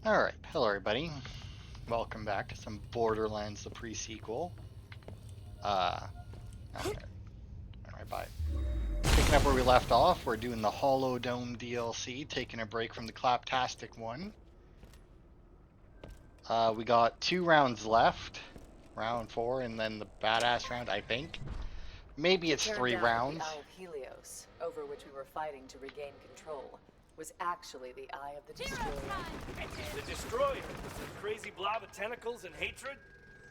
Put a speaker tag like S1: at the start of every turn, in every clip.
S1: Alright, hello everybody. Welcome back to some Borderlands, the pre-sequel. Right by. Picking up where we left off, we're doing the Holodome DLC, taking a break from the Claptastic one. We got 2 rounds left. Round 4 and then the badass round, I think. Maybe it's 3 rounds.
S2: The Eye of Helios, over which we were fighting to regain control, was actually the Eye of the Destroyer.
S3: The Destroyer? The crazy blob of tentacles and hatred?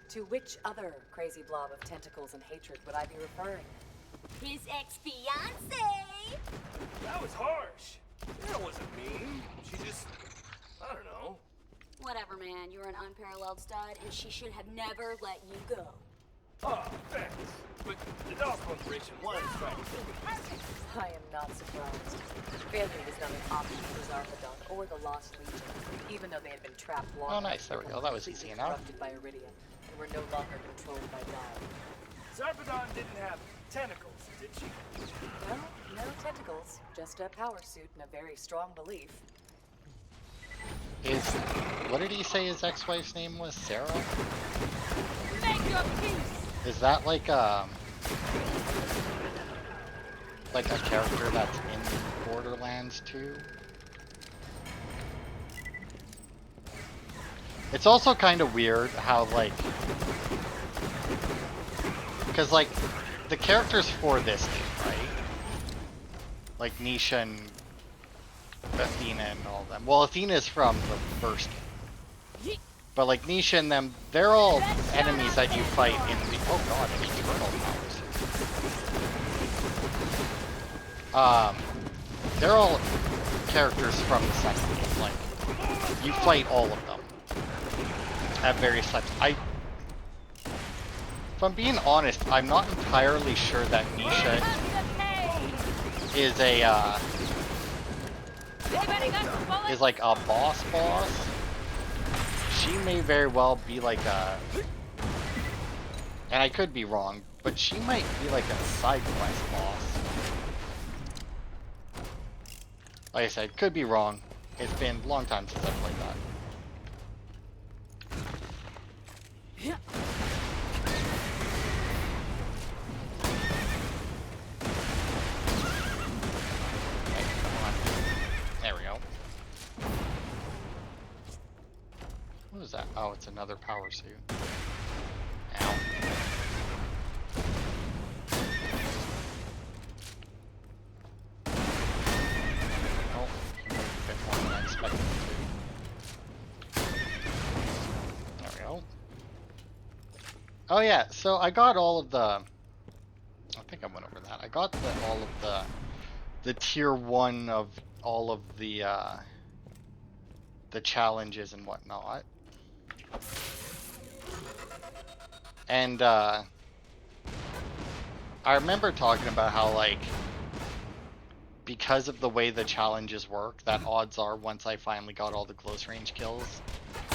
S2: To which other crazy blob of tentacles and hatred would I be referring?
S4: His ex-fiancée!
S3: That was harsh. Sarah wasn't mean. She just... I don't know.
S4: Whatever, man. You're an unparalleled stud, and she should have never let you go.
S3: Oh, thanks. But the Dawes Corporation was trying to kill me.
S2: I am not surprised. Failure was not an option for Zarpedon or the Lost Legion, even though they had been trapped long.
S1: Oh, nice. There we go. That was easy enough.
S2: Corrupted by Iridia, and were no longer controlled by God.
S3: Zarpedon didn't have tentacles, did she?
S2: Well, no tentacles, just a power suit and a very strong belief.
S1: What did he say his ex-wife's name was? Sarah?
S4: Make your peace!
S1: Is that like a character that's in Borderlands 2? It's also kind of weird how because the characters for this game, right? Like Nisha and Athena and all of them. Well, Athena's from the first game. But like Nisha and them, they're all enemies that you fight in the... Oh god, eternal powers. They're all characters from the second game. Like, you fight all of them at various times. If I'm being honest, I'm not entirely sure that Nisha is is like a boss. She may very well be like a, and I could be wrong, but she might be like a side quest boss. Like I said, could be wrong. It's been a long time since I played that. Okay, come on. There we go. What is that? Oh, it's another power suit. Ow. Oh, a bit more than I expected it to. There we go. Oh yeah, so I got all of the... I think I went over that. I got all of the tier 1 of all of the challenges and whatnot. And I remember talking about how, like, because of the way the challenges work, that odds are once I finally got all the close range kills,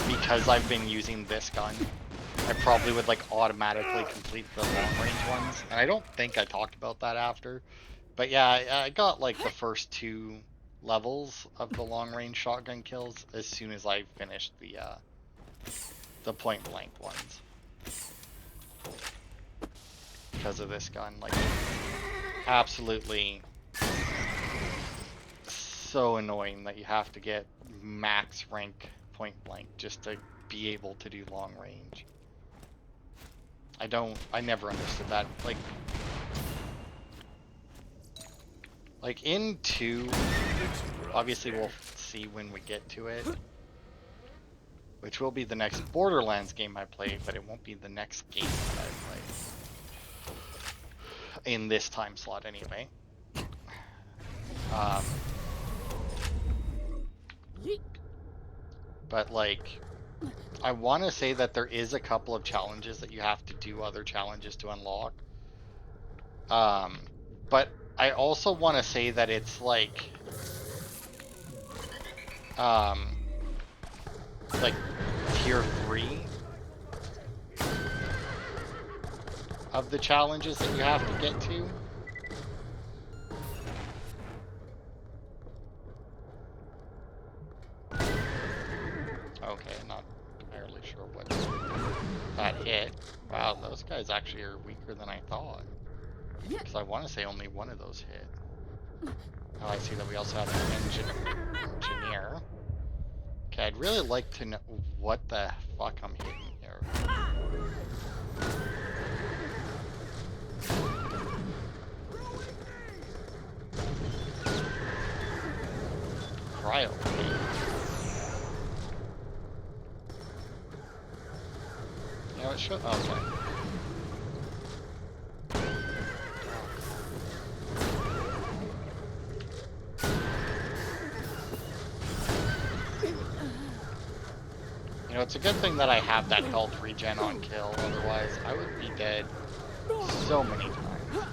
S1: because I've been using this gun, I probably would like automatically complete the long range ones. And I don't think I talked about that after, but yeah, I got like the first 2 levels of the long range shotgun kills as soon as I finished the point blank ones. Because of this gun, like, absolutely so annoying that you have to get max rank point blank just to be able to do long range. I never understood that. Like in 2, obviously we'll see when we get to it, which will be the next Borderlands game I play, but it won't be the next game that I play. In this time slot anyway. But like, I want to say that there is a couple of challenges that you have to do other challenges to unlock. But I also want to say that it's like tier 3 of the challenges that you have to get to. Okay, not entirely sure what that hit. Wow, those guys actually are weaker than I thought. Because I want to say only one of those hit. Oh, I see that we also have an engineer. Okay, I'd really like to know what the fuck I'm hitting here. Cryo. You know, it should. Okay. You know, it's a good thing that I have that health regen on kill, otherwise I would be dead so many times.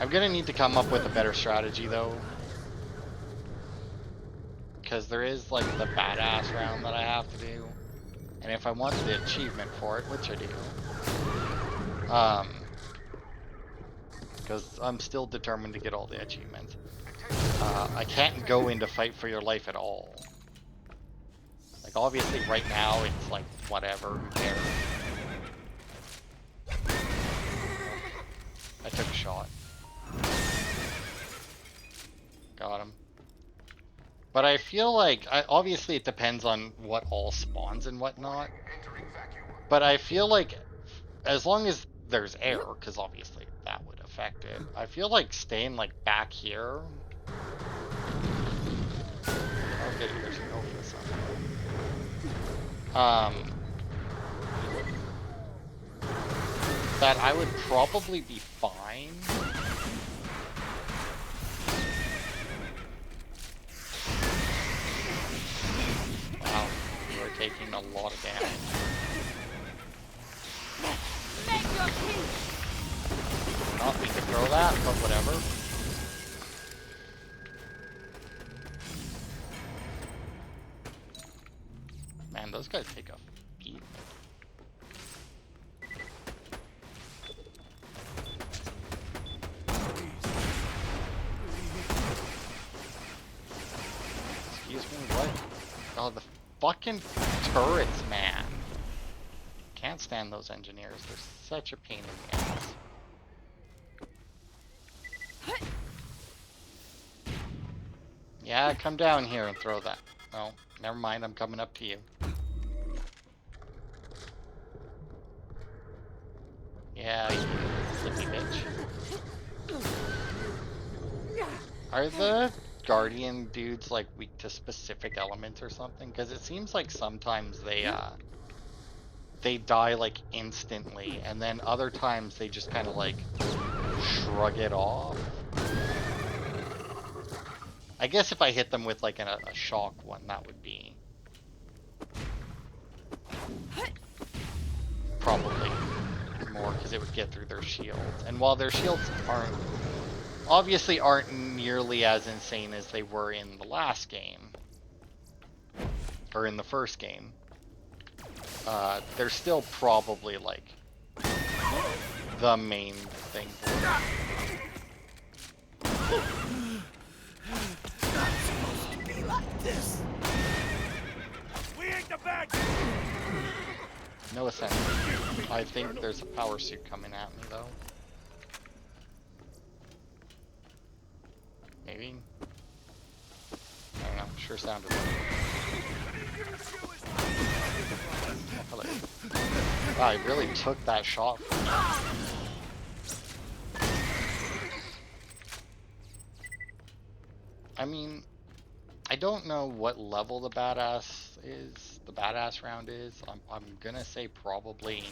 S1: I'm gonna need to come up with a better strategy though. Because there is like the badass round that I have to do. And if I want the achievement for it, which I do. Because I'm still determined to get all the achievements. I can't go into fight for your life at all. Like, obviously, right now, it's like, whatever, who cares? I took a shot. Got him. But I feel like, obviously, it depends on what all spawns and whatnot. But I feel like, as long as there's air, because obviously that would affect it, I feel like staying, like, back here. Okay, there's no that I would probably be fine. Wow, you are taking a lot of damage. Not mean to throw that, but whatever. Man, those guys take a beat. Excuse me, what? Oh, the fucking turrets, man. Can't stand those engineers. They're such a pain in the ass. Yeah, come down here and throw that. Oh, never mind. I'm coming up to you. Yeah, you flippy bitch. Are the Guardian dudes like weak to specific elements or something? Because it seems like sometimes they die like instantly, and then other times they just kind of like shrug it off. I guess if I hit them with like a shock one, that would be probably more, because it would get through their shields. And while their shields aren't nearly as insane as they were in the last game, or in the first game, they're still probably like the main thing for them.
S3: Not supposed to be like this. We ain't the bad guys.
S1: No assent. I think there's a power suit coming at me though. Maybe? I don't know. Sure sounded like it. Hello. Wow, I really took that shot from me. I mean, I don't know what level the badass round is. I'm gonna say probably...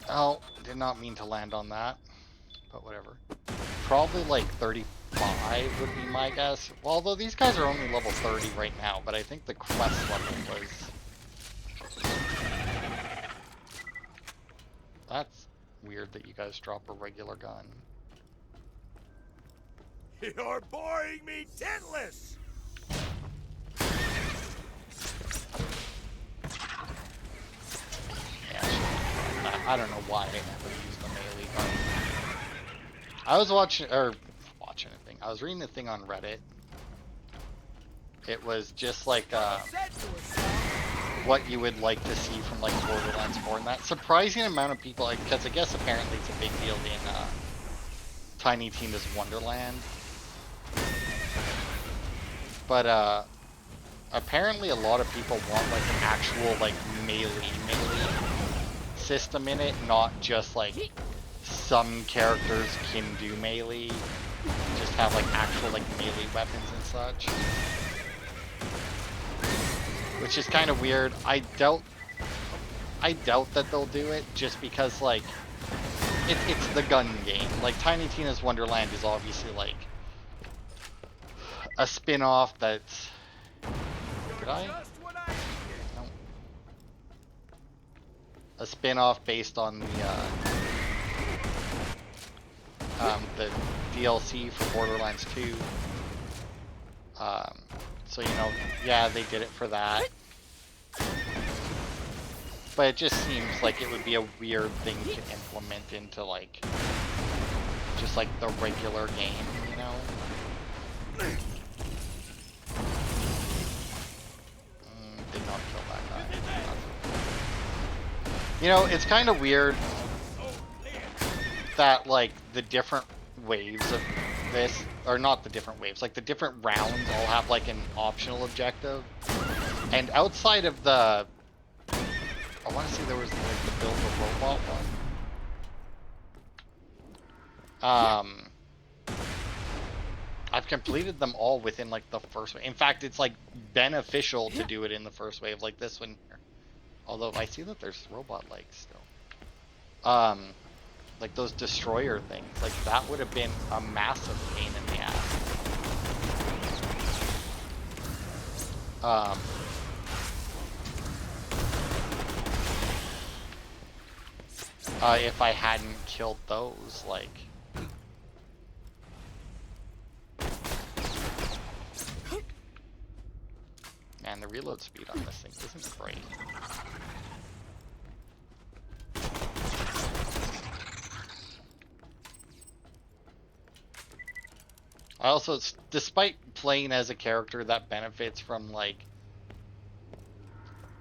S1: Oh, did not mean to land on that, but whatever. Probably like 35 would be my guess. Well, although these guys are only level 30 right now, but I think the quest level was... That's weird that you guys drop a regular gun.
S3: You're boring me titless.
S1: Yeah, I don't know why I never used the melee gun. I was watching a thing. I was reading a thing on Reddit. It was just like what you would like to see from like Borderlands 4, and that surprising amount of people, because I guess apparently it's a big deal in Tiny Tina's Wonderland. But apparently a lot of people want like an actual like melee system in it, not just like some characters can do melee, just have like actual like melee weapons and such. Which is kind of weird. I doubt that they'll do it, just because like it's the gun game. Like Tiny Tina's Wonderland is obviously like a spin-off that's... Did I? No. A spin-off based on the DLC for Borderlands 2. So, you know, yeah, they did it for that. But it just seems like it would be a weird thing to implement into, like, just like the regular game, you know? Did not kill that guy. You know, it's kind of weird that, like, the different waves of this, or not the different waves, like the different rounds all have like an optional objective. And outside of the, I want to say there was like the build a robot one. I've completed them all within like the first wave. In fact, it's like beneficial to do it in the first wave, like this one here. Although I see that there's robot legs still. Like those destroyer things, like that would have been a massive pain in the ass. If I hadn't killed those, like. Man, the reload speed on this thing isn't great. I also, despite playing as a character that benefits from, like,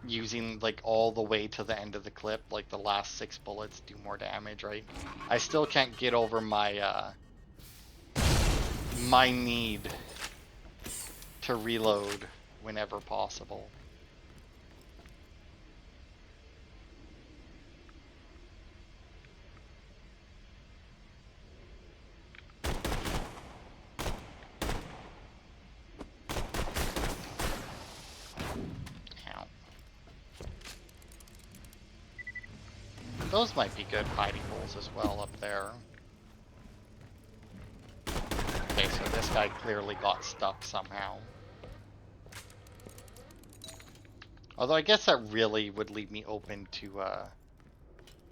S1: using, like, all the way to the end of the clip, like, the last 6 bullets do more damage, right? I still can't get over my, my need to reload whenever possible. Those might be good hiding holes as well up there. Okay, so this guy clearly got stuck somehow. Although I guess that really would leave me open to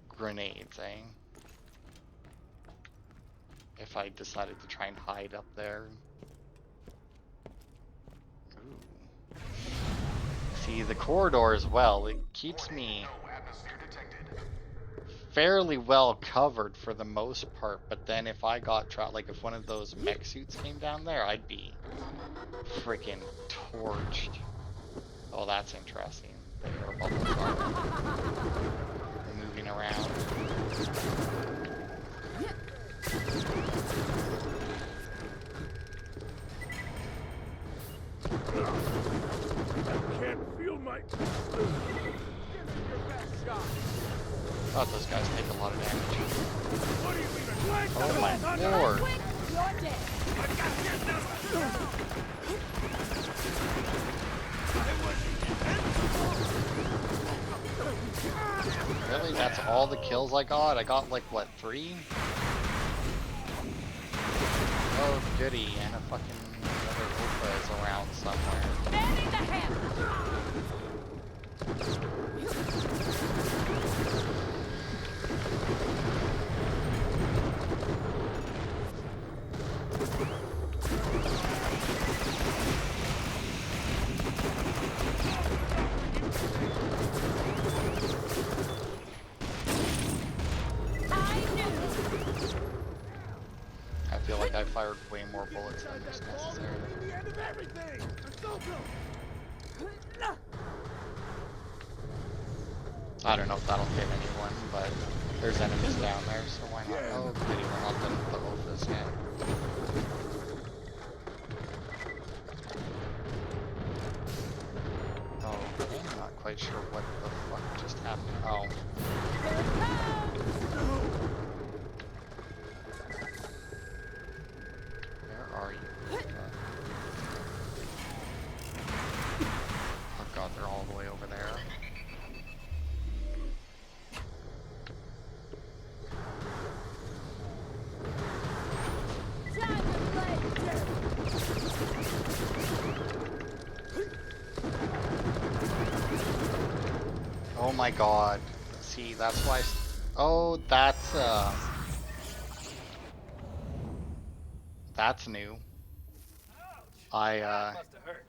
S1: grenades, eh? If I decided to try and hide up there. Ooh. See, the corridor as well, it keeps me fairly well covered for the most part, but then if I got trapped, like if one of those mech suits came down there, I'd be freaking torched. Oh, that's interesting. The air bubbles are moving around.
S3: I can't feel my...
S1: Oh, those guys take a lot of damage.
S3: What do you mean?
S1: Oh my lord! Really? That's all the kills I got? I got like, what, 3? Oh, goody. And a fucking another Opa is around somewhere. I feel like I fired way more bullets than was necessary. I don't know if that'll hit anyone, but there's enemies down there, so why not? Oh, goody, we're not done with the Ophis yet. Oh, I'm not quite sure what the fuck just happened. Oh. Where are you? Oh god, they're all the way over there. Oh my god. See, that's why. Oh, that's new.
S3: Must have hurt.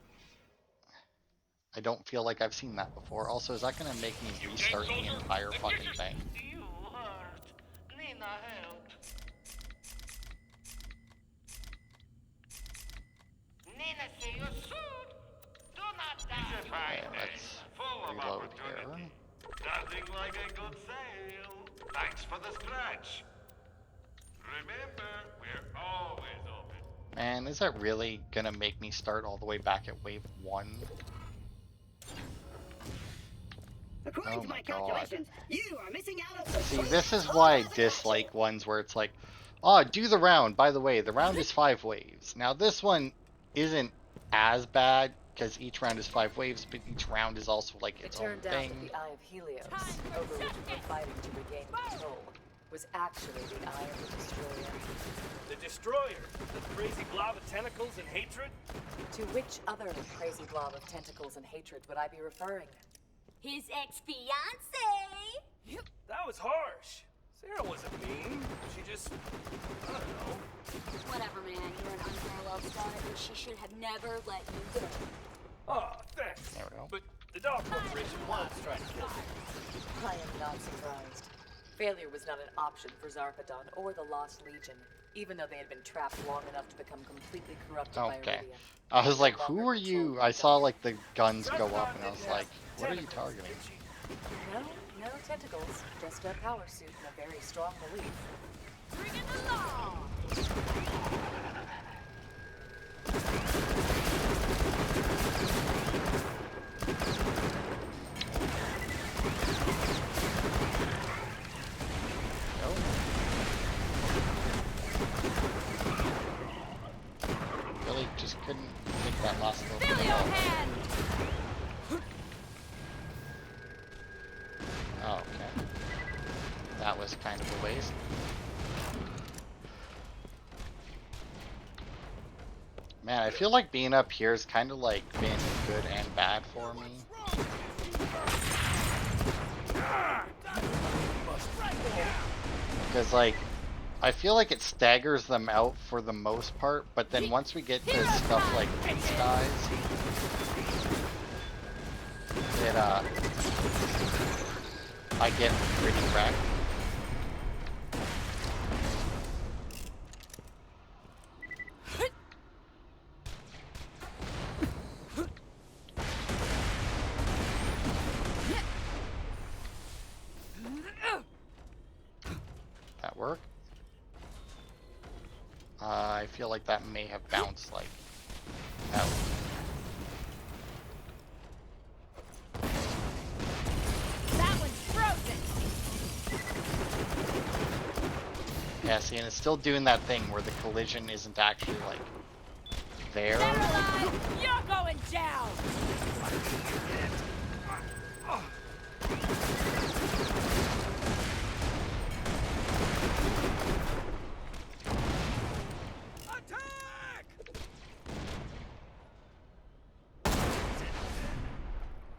S1: I don't feel like I've seen that before. Also, is that gonna make me restart the entire fucking thing?
S5: You hurt. Nina, help. Nina, say you should. Do not die.
S1: Okay, let's reload here.
S6: Nothing like a good sale. Thanks for the scratch. Remember, we're always open.
S1: Man, is that really gonna make me start all the way back at wave 1?
S7: According
S1: Oh
S7: to
S1: my
S7: my
S1: god.
S7: calculations, you are missing out on some
S1: See,
S7: sweet
S1: this is why I dislike ones where it's like, oh, do the round. By the way, the round is 5 waves. Now, this one isn't as bad, because each round is 5 waves, but each round is also like
S2: It
S1: its own
S2: turned out
S1: thing.
S2: that the Eye of Helios, over which we were fighting to regain control, was actually the Eye of the Destroyer.
S3: The Destroyer, the crazy blob of tentacles and hatred.
S2: To which other crazy blob of tentacles and hatred would I be referring?
S4: His ex-fiancée.
S3: That was harsh. Sarah wasn't mean. She just, I don't know.
S4: Whatever, man. You're an unparalleled star, and she should have never let you go.
S3: Oh, thanks.
S1: There we go.
S3: But the Dog Corporation was trying to kill me.
S2: I am not surprised. Failure was not an option for Zarpedon or the Lost Legion, even though they had been trapped long enough to become completely corrupted by
S1: Okay.
S2: Iridium.
S1: I was like, who are you? I saw like the guns go up, and I was like, what are you targeting?
S2: No tentacles, just a power suit and a very strong belief.
S4: Bring in the law.
S1: Nope. Really just couldn't take that last little bit
S4: Feel
S1: of
S4: your
S1: health.
S4: hand.
S1: Oh, okay. That was kind of a waste. Man, I feel like being up here has kind of like been good and bad for me. Because like, I feel like it staggers them out for the most part, but then once we get to stuff like these guys, it I get pretty wrecked. That work? I feel like that may have bounced like out.
S4: That one's frozen.
S1: Yeah, see, and it's still doing that thing where the collision isn't actually like there.
S4: Caroline, you're going down.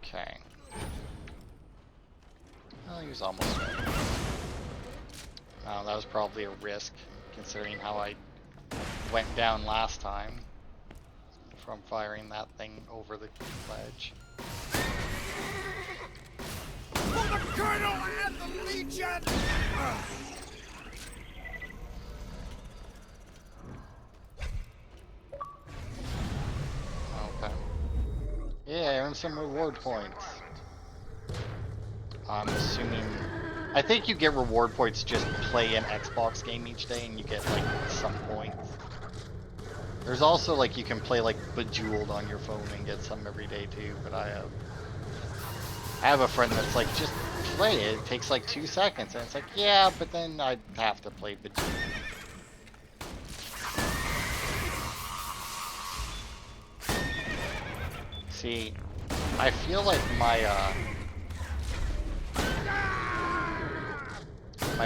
S1: Okay. Well, he was almost there. That was probably a risk, considering how I went down last time from firing that thing over the ledge.
S3: For the Colonel and the Legion!
S1: Okay. some reward points. I'm assuming... I think you get reward points just play an Xbox game each day and you get like some points. There's also like you can play like Bejeweled on your phone and get some every day too, but I have a friend that's like, just play it. It takes like 2 seconds, and it's like, yeah, but then I'd have to play Bejeweled. See, I feel like my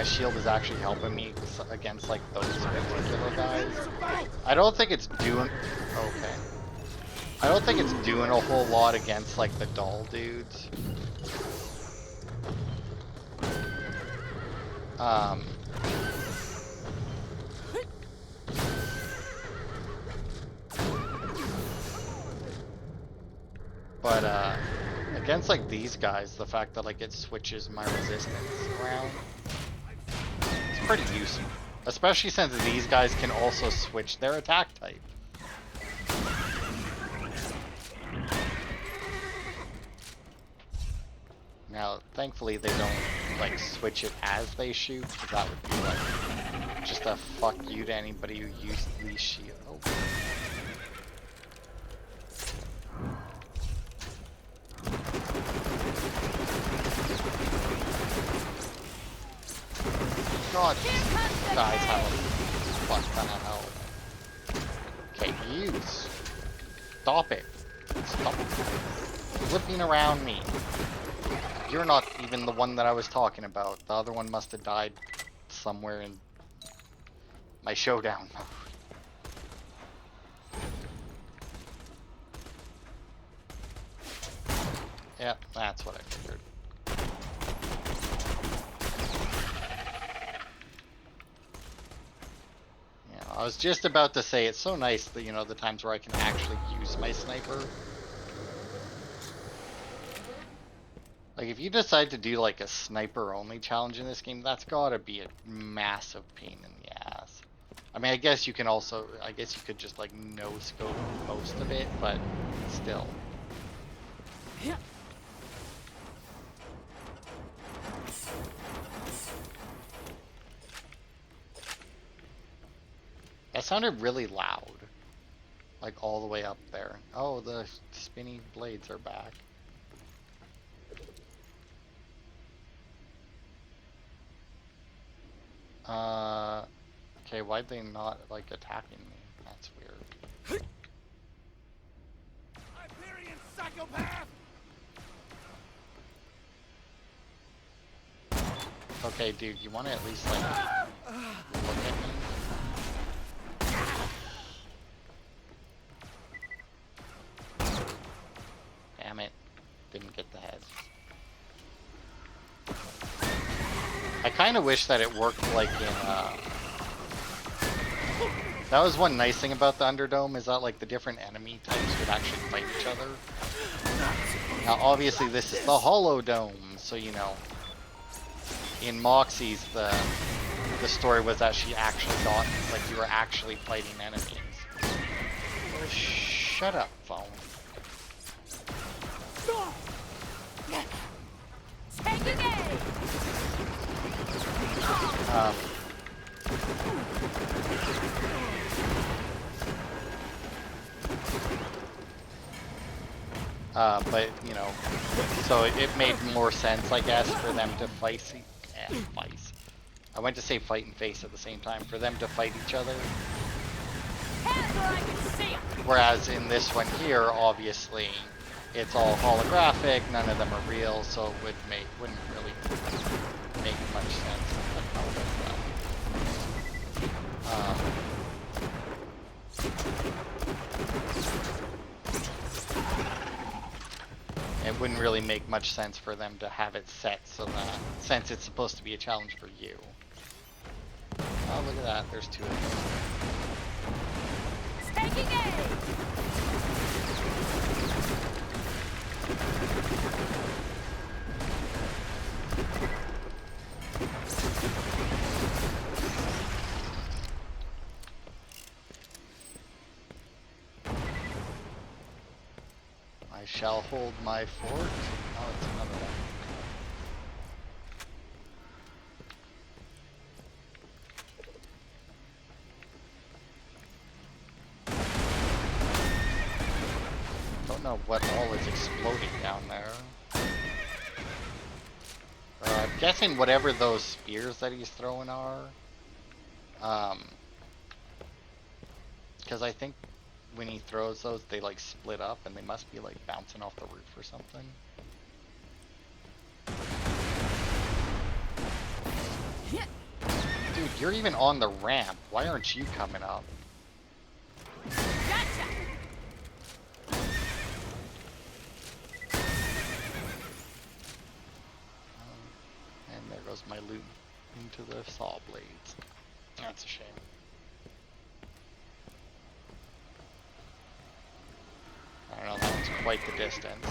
S1: shield is actually helping me against like those particular guys. I don't think it's doing... Okay. I don't think it's doing a whole lot against like the doll dudes. But against like these guys, the fact that like it switches my resistance around, it's pretty useful. Especially since these guys can also switch their attack type. Now, thankfully they don't like switch it as they shoot, because that would be like just a fuck you to anybody who used these shields. Oh. God, these guys have a fuck ton of health. Okay, you stop it. Stop flipping around me. You're not even the one that I was talking about. The other one must have died somewhere in my showdown. Yeah, that's what I figured. I was just about to say, it's so nice that, you know, the times where I can actually use my sniper. Like, if you decide to do, like, a sniper-only challenge in this game, that's gotta be a massive pain in the ass. I mean, I guess you can also, I guess you could just, like, no-scope most of it, but still.
S2: Yeah.
S1: That sounded really loud. Like all the way up there. Oh, the spinny blades are back. Okay, why'd they not like attacking me? That's weird.
S3: Iberian psychopath!
S1: Okay, dude, you wanna at least like look at me? Damn it. Didn't get the head. I kind of wish that it worked like in, that was one nice thing about the Underdome, is that like the different enemy types would actually fight each other. Now obviously this is the Holodome, so you know, in Moxie's the story was that she actually got, like you were actually fighting enemies. Oh, shut up, phone.
S4: Take the game!
S1: But, you know, so it made more sense, I guess, for them to fight. I went to say fight and face at the same time, for them to fight each other. Whereas in this one here, obviously, it's all holographic, none of them are real, so it wouldn't really make much sense. It wouldn't really make much sense for them to have it set so that, since it's supposed to be a challenge for you. Oh, look at that, there's two of them.
S4: Taking aim!
S1: shall hold my fort. Oh, it's another one. Don't know what all is exploding down there. I'm guessing whatever those spears that he's throwing are. Because I think when he throws those, they like split up and they must be like bouncing off the roof or something. Dude, you're even on the ramp. Why aren't you coming up? And there goes my loot into the saw blades. That's a shame. I don't know, that one's quite the distance.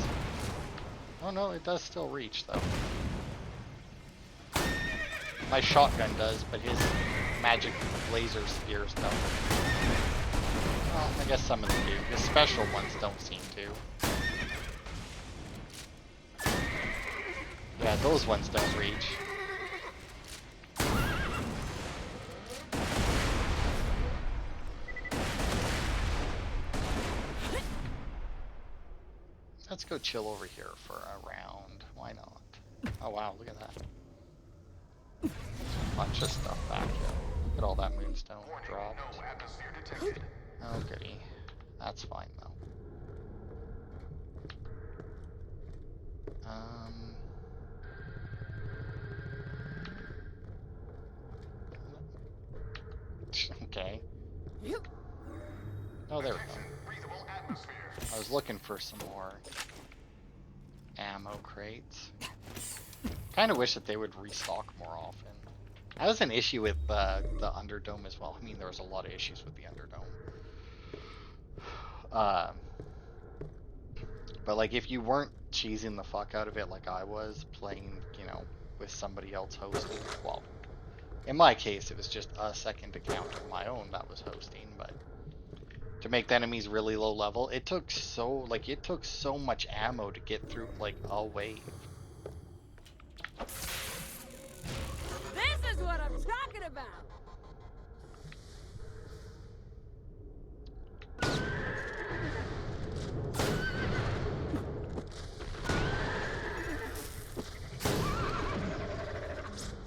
S1: Oh no, it does still reach though. My shotgun does, but his magic laser spears don't. Well, I guess some of them do. The special ones don't seem to. Yeah, those ones don't reach. Let's go chill over here for a round. Why not? Oh wow, look at that. A bunch of stuff back here. Look at all that moonstone dropped. Oh goody. That's fine though. Okay. Oh, there we go. I was looking for some more ammo crates. Kind of wish that they would restock more often. That was an issue with the Underdome as well. I mean, there was a lot of issues with the Underdome. But like, if you weren't cheesing the fuck out of it like I was, playing, you know, with somebody else hosting, well, in my case, it was just a second account of my own that was hosting, but to make the enemies really low level, it took so much ammo to get through like a wave.
S8: This is what I'm talking about.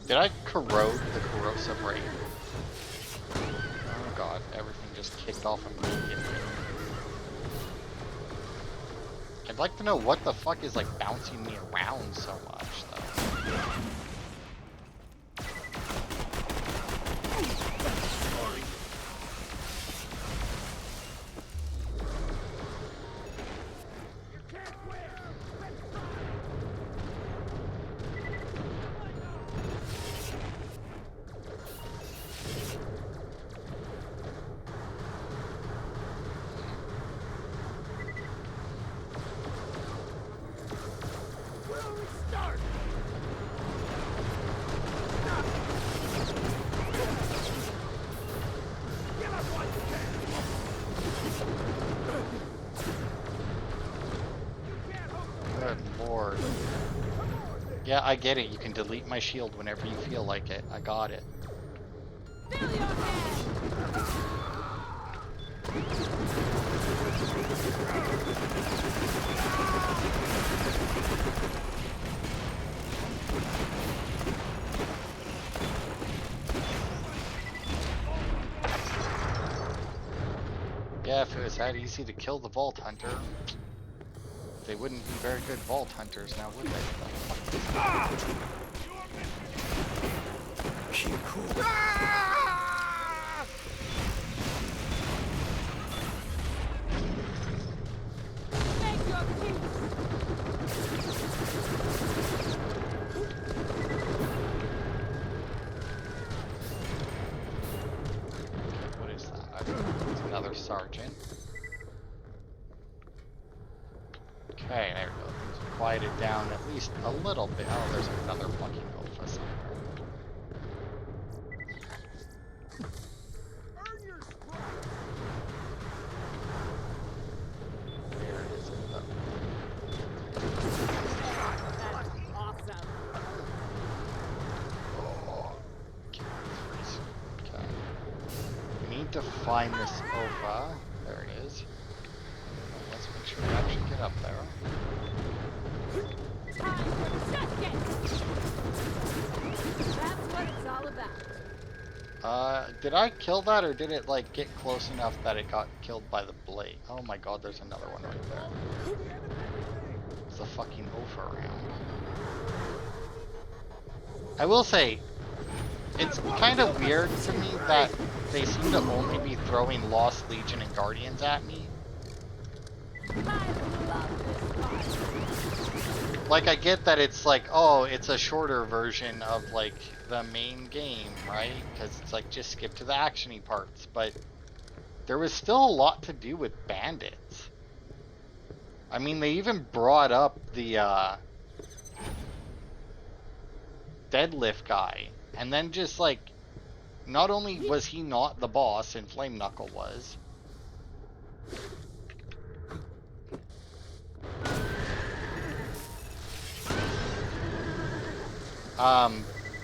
S1: Did I corrode the corrosive ray? Oh god, everything just kicked off immediately. I'd like to know what the fuck is like bouncing me around so much though. Yeah, I get it. You can delete my shield whenever you feel like it. I got it.
S8: Fill your head.
S1: Yeah, if it was that easy to kill the Vault Hunter, they wouldn't be very good Vault Hunters now, would they?
S3: Keep cool.
S8: Make your peace.
S1: What is that? I don't know. It's another sergeant. Okay, there we go. Things have quieted down at least a little bit. Oh, there's another fucking alpha somewhere. Where is it though? find this OFA. There it is. Let's make sure we actually get up there.
S8: Time for justice! That's what it's all about.
S1: Did I kill that, or did it like get close enough that it got killed by the blade? Oh my god, there's another one right there. There's a fucking OFA around. I will say, it's kind of weird to me that they seem to only be throwing Lost Legion and Guardians at me. Like, I get that it's like, oh, it's a shorter version of, like, the main game, right? Because it's like, just skip to the action-y parts. But there was still a lot to do with bandits. I mean, they even brought up the, deadlift guy. And then just, like, not only was he not the boss, and Flame Knuckle was,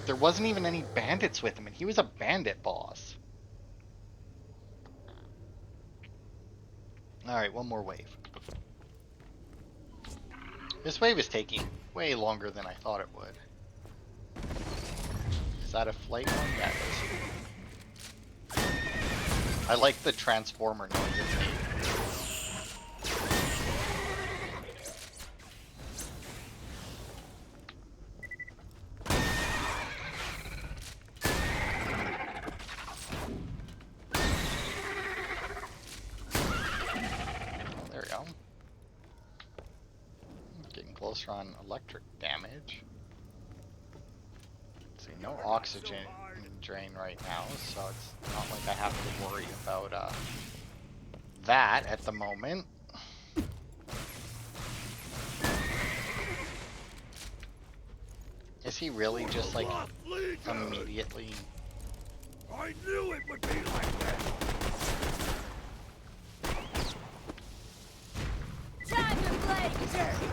S1: there wasn't even any bandits with him, and he was a bandit boss. Alright, one more wave. This wave is taking way longer than I thought it would. Is that a flight one? Yeah, it is. I like the transformer noise it's making. On electric damage. See, no oxygen drain right now, so it's not like I have to worry about that at the moment. Is he really just like immediately?
S3: I knew it would be like that.
S8: Time to play dirty!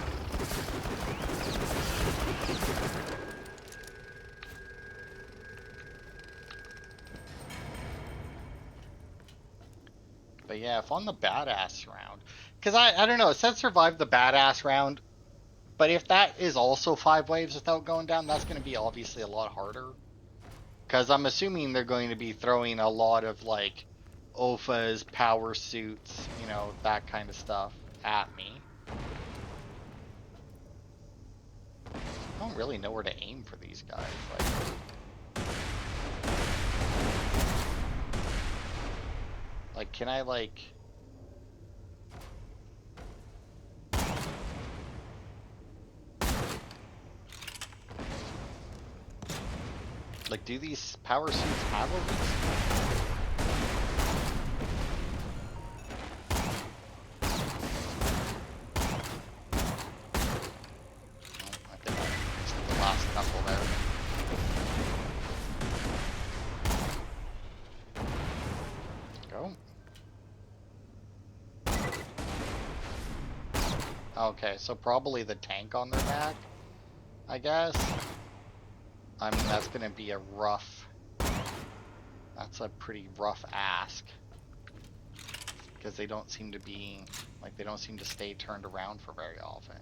S1: But yeah, if on the badass round, because I don't know, it said survive the badass round, but if that is also 5 waves without going down, that's going to be obviously a lot harder. Because I'm assuming they're going to be throwing a lot of like OFAs, power suits, you know, that kind of stuff at me. I don't really know where to aim for these guys. Like, can I like? Like, do these power suits have a Okay, so probably the tank on their back, I guess. I mean, that's gonna be a rough... That's a pretty rough ask. Because they don't seem to be... Like, they don't seem to stay turned around for very often.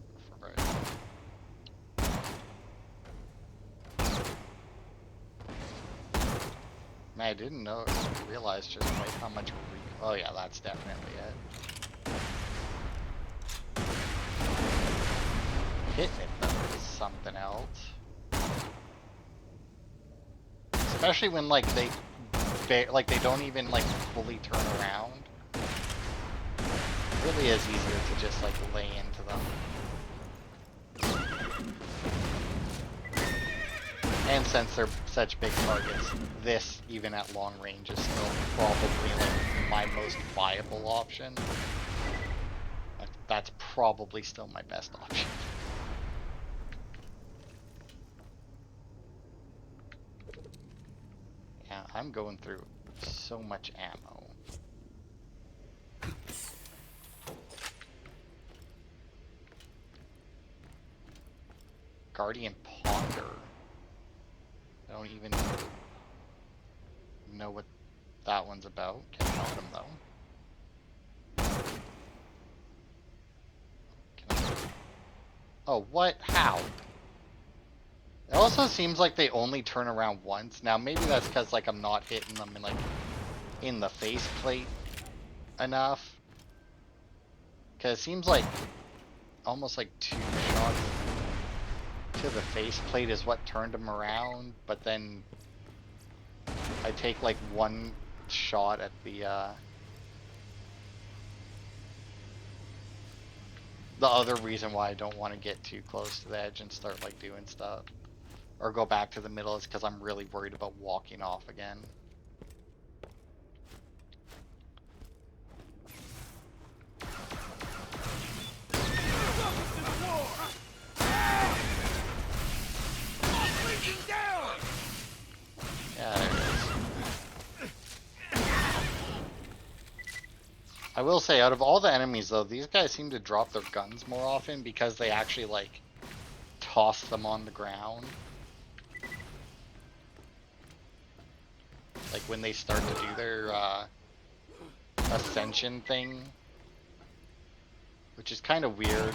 S1: Man, I didn't realize just like how much... Oh yeah, that's definitely it. Hitting it though is something else. Especially when like they don't even like fully turn around. It really is easier to just like lay into them. And since they're such big targets, this even at long range is still probably like my most viable option. Like, that's probably still my best option. Yeah, I'm going through so much ammo. Guardian Ponder. I don't even know what that one's about. Can't help him though. Oh, what? How? It also seems like they only turn around once. Now, maybe that's because, like, I'm not hitting them in, like, in the faceplate enough. Because it seems like almost like 2 shots to the faceplate is what turned them around. But then I take, like, 1 shot at the other reason why I don't want to get too close to the edge and start, like, doing stuff. Or go back to the middle is because I'm really worried about walking off again. Yeah, there it is. I will say, out of all the enemies, though, these guys seem to drop their guns more often because they actually, like, toss them on the ground. Like, when they start to do their, ascension thing. Which is kind of weird.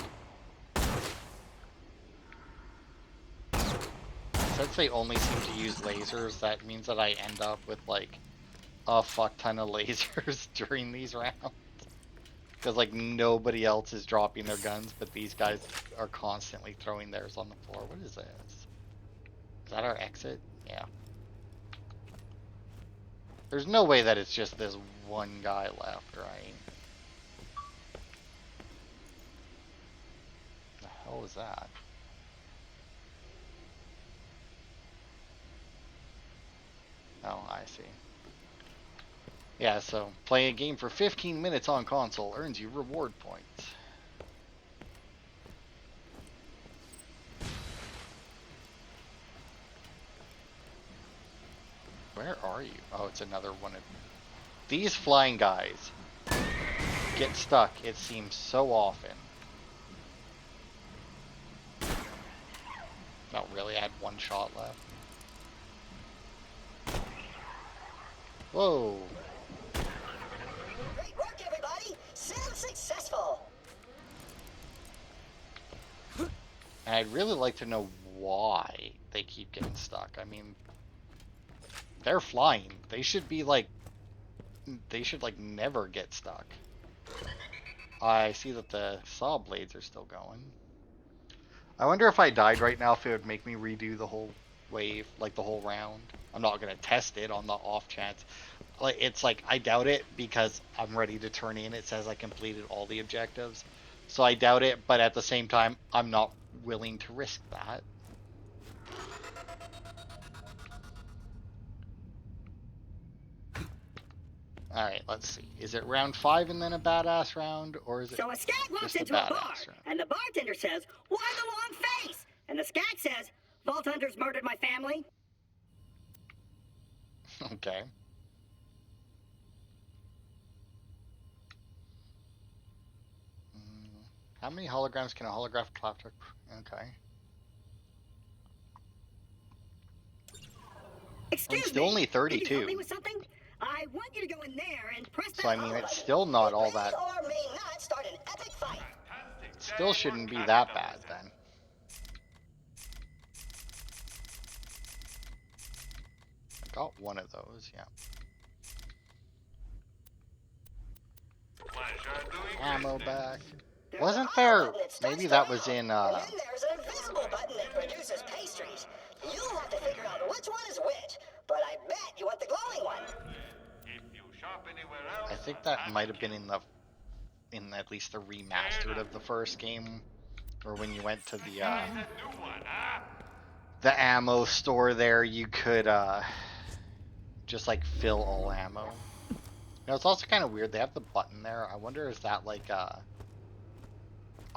S1: Since they only seem to use lasers, that means that I end up with, like, a fuck ton of lasers during these rounds. Because, like, nobody else is dropping their guns, but these guys are constantly throwing theirs on the floor. What is this? Is that our exit? Yeah. There's no way that it's just this one guy left, right? The hell is that? Oh, I see. Yeah, so play a game for 15 minutes on console earns you reward points. Where are you? Oh, it's another one of these flying guys. Get stuck, it seems so often. Not really, I had 1 shot left. Whoa.
S7: Great work, everybody! Sim successful!
S1: And I'd really like to know why they keep getting stuck. I mean, they're flying. They should be like, they should like never get stuck. I see that the saw blades are still going. I wonder if I died right now if it would make me redo the whole wave, like the whole round. I'm not gonna test it on the off chance. Like, it's like, I doubt it because I'm ready to turn in. It says I completed all the objectives. So I doubt it, but at the same time, I'm not willing to risk that. Alright, let's see. Is it round 5 and then a badass round, or is it
S7: So a skag walks
S1: just a
S7: into a bar,
S1: badass round?
S7: and the bartender says, "Why the long face?" And the skag says, "Vault hunters murdered my family."
S1: Okay. How many holograms can a holograph claptrap? Okay.
S7: Excuse
S1: It's still
S7: me,
S1: only
S7: can you help
S1: 32.
S7: me with something? I want you to go in there and press that
S1: So I mean,
S7: on
S1: it's
S7: button.
S1: still not
S7: It
S1: all
S7: may
S1: that.
S7: or may not start an epic fight.
S1: It still shouldn't be that bad then. I got one of those, yeah.
S6: Pleasure doing
S1: Ammo
S6: business.
S1: back.
S7: There's
S1: Wasn't
S7: an
S1: there?
S7: R button that starts
S1: Maybe
S7: the
S1: that was
S7: round,
S1: in.
S7: And then there's an invisible button that produces pastries. You'll have to figure out which one is which, but I bet you want the glowing one.
S6: If you shop anywhere else,
S1: I think that might have been in the, in at least the remastered of the first game, or when you went to the
S6: new one, huh?
S1: the ammo store there, you could just like fill all ammo. You know, it's also kind of weird. They have the button there. I wonder is that like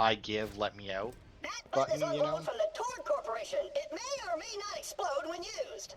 S1: I give, let me out
S7: That button is
S1: button,
S7: on
S1: you know?
S7: loan from the Tord Corporation. It may or may not explode when used.